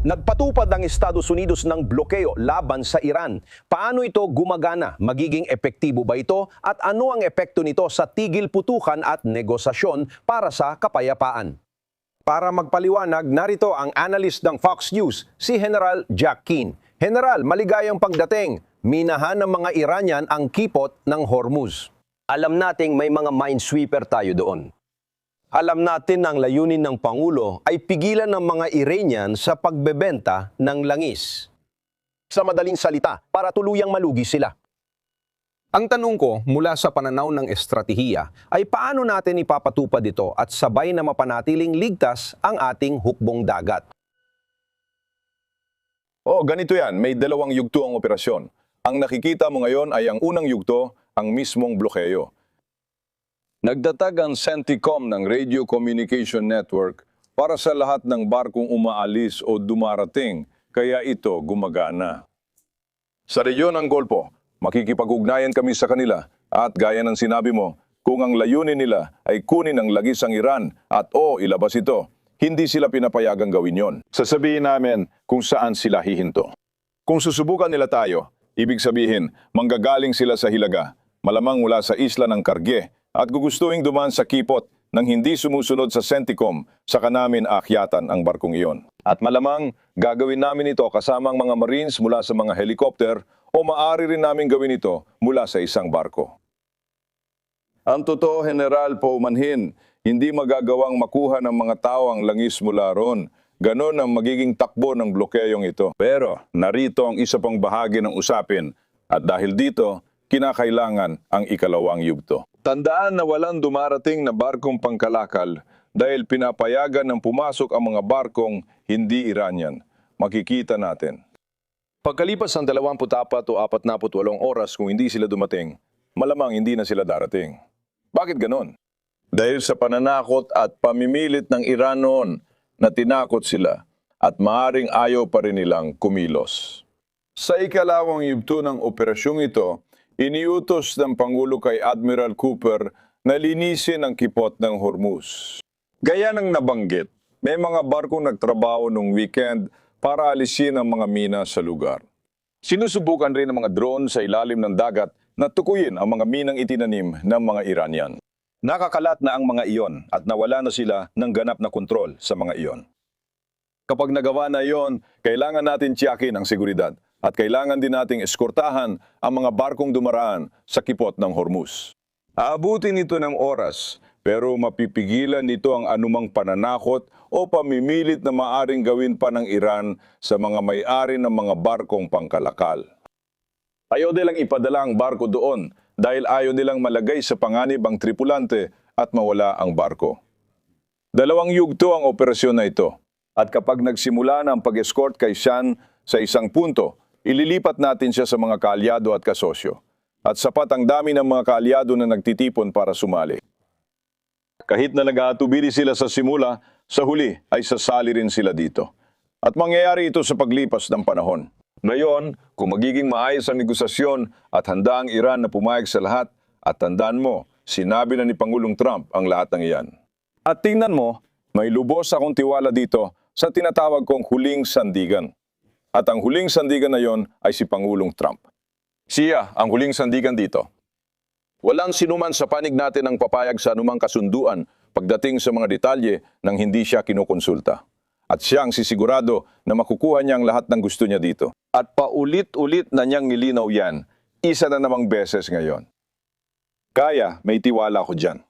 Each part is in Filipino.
Nagpatupad ang Estados Unidos ng blokeo laban sa Iran. Paano ito gumagana? Magiging epektibo ba ito? At ano ang epekto nito sa tigil putukan at negosasyon para sa kapayapaan? Para magpaliwanag, narito ang analyst ng Fox News, si General Jack Keane. General, maligayang pagdating. Minahan ng mga Iranian ang kipot ng Hormuz. Alam nating may mga minesweeper tayo doon. Alam natin na ang layunin ng Pangulo ay pigilan ng mga Iranian sa pagbebenta ng langis. Sa madaling salita, para tuluyang malugi sila. Ang tanong ko mula sa pananaw ng estratehiya ay paano natin ipapatupad ito at sabay na mapanatiling ligtas ang ating hukbong dagat. Ganito yan. May dalawang yugto ang operasyon. Ang nakikita mo ngayon ay ang unang yugto, ang mismong blokeyo. Nagtatag ang CENTCOM ng Radio Communication Network para sa lahat ng barkong umaalis o dumarating, kaya ito gumagana. Sa rehiyon ng Golpo, makikipag-ugnayan kami sa kanila at gaya ng sinabi mo, kung ang layunin nila ay kunin ang lagis ang Iran at ilabas ito, hindi sila pinapayagang gawin yon. Sasabihin namin kung saan sila hihinto. Kung susubukan nila tayo, ibig sabihin manggagaling sila sa Hilaga, malamang mula sa isla ng Karge, at gugustuhin dumaan sa kipot nang hindi sumusunod sa CENTCOM, saka namin aakyatan ang barkong iyon. At malamang gagawin namin ito kasama ang mga Marines mula sa mga helicopter o maaari rin namin gawin ito mula sa isang barko. Ang totoo, General, paumanhin, hindi magagawang makuha ng mga tao ang langis mula ron. Ganon ang magiging takbo ng blokeyong ito. Pero narito ang isa pang bahagi ng usapin at dahil dito, kinakailangan ang ikalawang yugto. Tandaan na walang dumarating na barkong pangkalakal dahil pinapayagan ng pumasok ang mga barkong hindi Iranian. Makikita natin. Pagkalipas ng 24 o 48 oras kung hindi sila dumating, malamang hindi na sila darating. Bakit ganon? Dahil sa pananakot at pamimilit ng Iran noon na tinakot sila at maaring ayaw pa rin nilang kumilos. Sa ikalawang yugto ng operasyong ito, iniutos ng Pangulo kay Admiral Cooper na linisin ang kipot ng Hormuz. Gaya ng nabanggit, may mga barkong nagtrabaho nung weekend para alisin ang mga mina sa lugar. Sinusubukan rin ng mga drone sa ilalim ng dagat na tukuyin ang mga minang itinanim ng mga Iranian. Nakakalat na ang mga iyon at nawala na sila ng ganap na kontrol sa mga iyon. Kapag nagawa na iyon, kailangan natin tiyakin ang seguridad. At kailangan din nating eskortahan ang mga barkong dumaraan sa kipot ng Hormuz. Aabutin ito ng oras, pero mapipigilan nito ang anumang pananakot o pamimilit na maaring gawin pa ng Iran sa mga may-ari ng mga barkong pangkalakal. Ayaw nilang ipadala ang barko doon dahil ayaw nilang malagay sa panganib ang tripulante at mawala ang barko. Dalawang yugto ang operasyon na ito. At kapag nagsimula na ang pag-escort kay Shan sa isang punto, ililipat natin siya sa mga kaalyado at kasosyo. At sapat ang dami ng mga kaalyado na nagtitipon para sumali. Kahit na nag-aatubili sila sa simula, sa huli ay sasali rin sila dito. At mangyayari ito sa paglipas ng panahon. Ngayon, kung magiging maayos ang negosasyon at handa ang Iran na pumayag sa lahat, at tandaan mo, sinabi na ni Pangulong Trump ang lahat ng iyan. At tingnan mo, may lubos akong tiwala dito sa tinatawag kong huling sandigan. At ang huling sandigan na yon ay si Pangulong Trump. Siya ang huling sandigan dito. Walang sinuman sa panig natin ang papayag sa anumang kasunduan pagdating sa mga detalye nang hindi siya kinukonsulta. At siya ang sisigurado na makukuha niya ang lahat ng gusto niya dito. At paulit-ulit na niyang nilinaw yan, isa na namang beses ngayon. Kaya may tiwala ko dyan.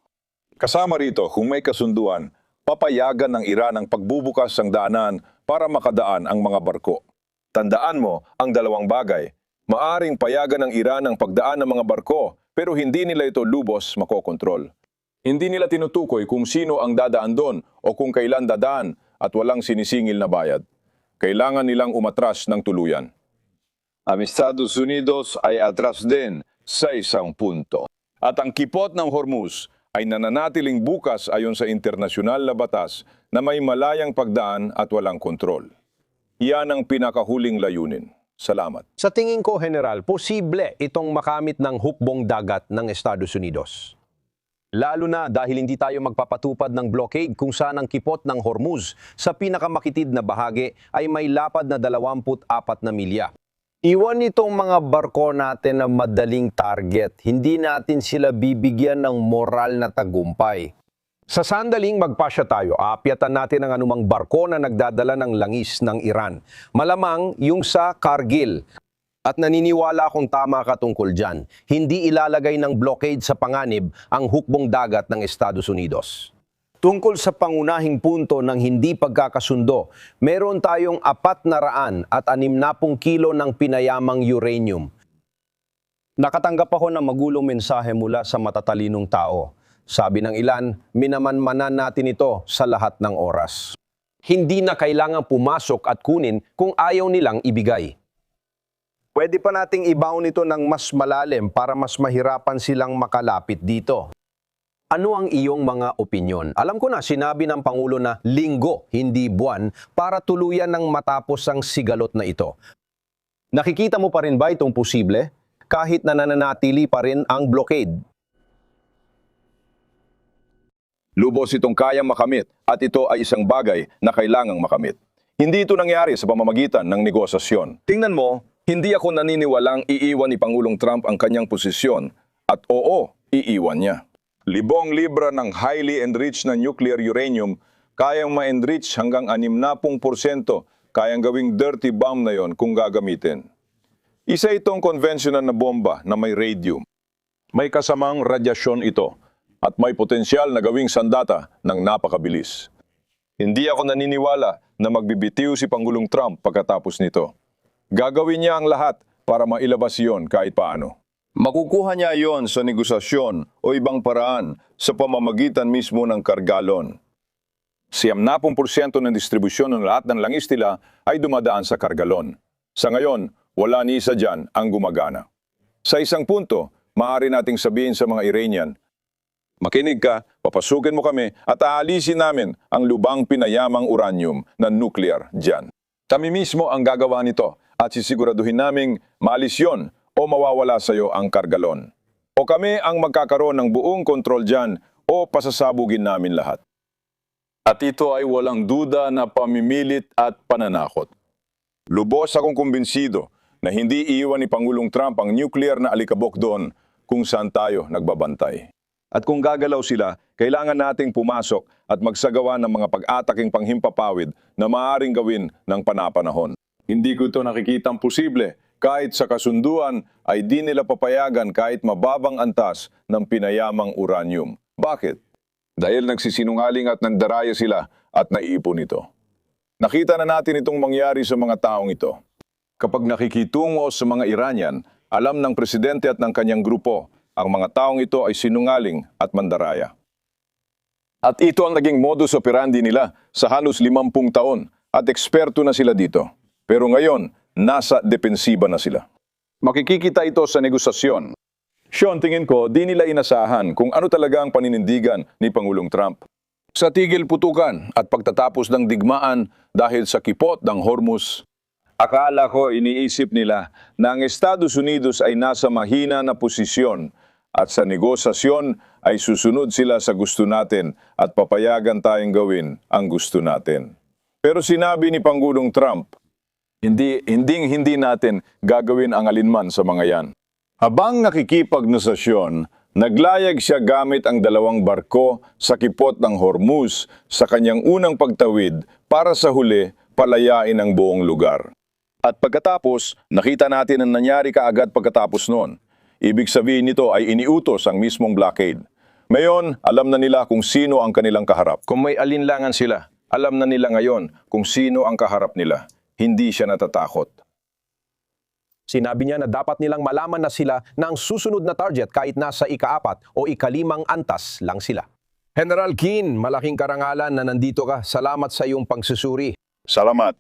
Kasama rito, kung may kasunduan, papayagan ng Iran ang pagbubukas ng daanan para makadaan ang mga barko. Tandaan mo ang dalawang bagay. Maaring payagan ng Iran ang pagdaan ng mga barko, pero hindi nila ito lubos makokontrol. Hindi nila tinutukoy kung sino ang dadaan doon o kung kailan dadaan at walang sinisingil na bayad. Kailangan nilang umatras ng tuluyan. Ang Estados Unidos ay atras din sa isang punto. At ang kipot ng Hormuz ay nananatiling bukas ayon sa internasyonal na batas na may malayang pagdaan at walang kontrol. Iyan ang pinakahuling layunin. Salamat. Sa tingin ko, General, posible itong makamit ng hukbong dagat ng Estados Unidos. Lalo na dahil hindi tayo magpapatupad ng blockade kung saan ang kipot ng Hormuz sa pinakamakitid na bahagi ay may lapad na 24 na milya. Iwan itong mga barko natin na madaling target. Hindi natin sila bibigyan ng moral na tagumpay. Sa sandaling magpasya tayo, aakyatan natin ang anumang barko na nagdadala ng langis ng Iran. Malamang yung sa Kargil. At naniniwala akong tama ka tungkol dyan. Hindi ilalagay ng blockade sa panganib ang hukbong dagat ng Estados Unidos. Tungkol sa pangunahing punto ng hindi pagkakasundo, meron tayong 460 kilo ng pinayamang uranium. Nakatanggap ako ng magulong mensahe mula sa matatalinong tao. Sabi ng ilan, minamanmanan natin ito sa lahat ng oras. Hindi na kailangang pumasok at kunin kung ayaw nilang ibigay. Pwede pa nating ibaon ito ng mas malalim para mas mahirapan silang makalapit dito. Ano ang iyong mga opinyon? Alam ko na sinabi ng Pangulo na linggo, hindi buwan, para tuluyan ng matapos ang sigalot na ito. Nakikita mo pa rin ba itong posible? Kahit na nananatili pa rin ang blockade. Lubos itong kayang makamit at ito ay isang bagay na kailangang makamit. Hindi ito nangyari sa pamamagitan ng negosasyon. Tingnan mo, hindi ako naniniwalang iiwan ni Pangulong Trump ang kanyang posisyon at oo, iiwan niya. Libong libra ng highly enriched na nuclear uranium kayang ma-enrich hanggang 60%, kayang gawing dirty bomb na yon kung gagamitin. Isa itong konvensyonal na bomba na may radium. May kasamang radyasyon ito at may potensyal na gawing sandata ng napakabilis. Hindi ako naniniwala na magbibitiw si Pangulong Trump pagkatapos nito. Gagawin niya ang lahat para mailabas iyon kahit paano. Makukuha niya iyon sa negosasyon o ibang paraan sa pamamagitan mismo ng kargalon. 70% ng distribusyon ng lahat ng langis nila ay dumadaan sa kargalon. Sa ngayon, wala ni isa dyan ang gumagana. Sa isang punto, maaari nating sabihin sa mga Iranian, makinig ka, papasukin mo kami at aalisin namin ang lubang pinayamang uranium na nuclear dyan. Kami mismo ang gagawa nito at sisiguraduhin naming maalis yon o mawawala sa iyo ang kargalon. O kami ang magkakaroon ng buong kontrol dyan o pasasabugin namin lahat. At ito ay walang duda na pamimilit at pananakot. Lubos akong kumbinsido na hindi iiwan ni Pangulong Trump ang nuclear na alikabok doon kung saan tayo nagbabantay. At kung gagalaw sila, kailangan nating pumasok at magsagawa ng mga pag-ataking panghimpapawid na maaaring gawin ng panapanahon. Hindi ko ito nakikitang posible kahit sa kasunduan ay di nila papayagan kahit mababang antas ng pinayamang uranium. Bakit? Dahil nagsisinungaling at nandaraya sila at naiipon ito. Nakita na natin itong mangyari sa mga taong ito. Kapag nakikitungo sa mga Iranian, alam ng presidente at ng kanyang grupo, ang mga taong ito ay sinungaling at mandaraya. At ito ang naging modus operandi nila sa halos 50 taon at eksperto na sila dito. Pero ngayon, nasa depensiba na sila. Makikikita ito sa negosasyon. Sean, tingin ko, di nila inasahan kung ano talaga ang paninindigan ni Pangulong Trump. Sa tigil putukan at pagtatapos ng digmaan dahil sa kipot ng Hormuz, akala ko iniisip nila na ang Estados Unidos ay nasa mahina na posisyon at sa negosasyon ay susunod sila sa gusto natin at papayagan tayong gawin ang gusto natin. Pero sinabi ni Pangulong Trump, hindi natin gagawin ang alinman sa mga yan. Habang nakikipagnegosasyon, naglayag siya gamit ang 2 barko sa kipot ng Hormuz sa kanyang unang pagtawid para sa huli palayain ang buong lugar. At pagkatapos, nakita natin ang nangyari kaagad pagkatapos noon. Ibig sabihin nito ay iniutos ang mismong blockade. Ngayon, alam na nila kung sino ang kanilang kaharap. Kung may alinlangan sila, alam na nila ngayon kung sino ang kaharap nila. Hindi siya natatakot. Sinabi niya na dapat nilang malaman na sila na ang susunod na target kahit nasa ika-4 o ika-5 antas lang sila. General Keane, malaking karangalan na nandito ka. Salamat sa iyong pagsusuri. Salamat.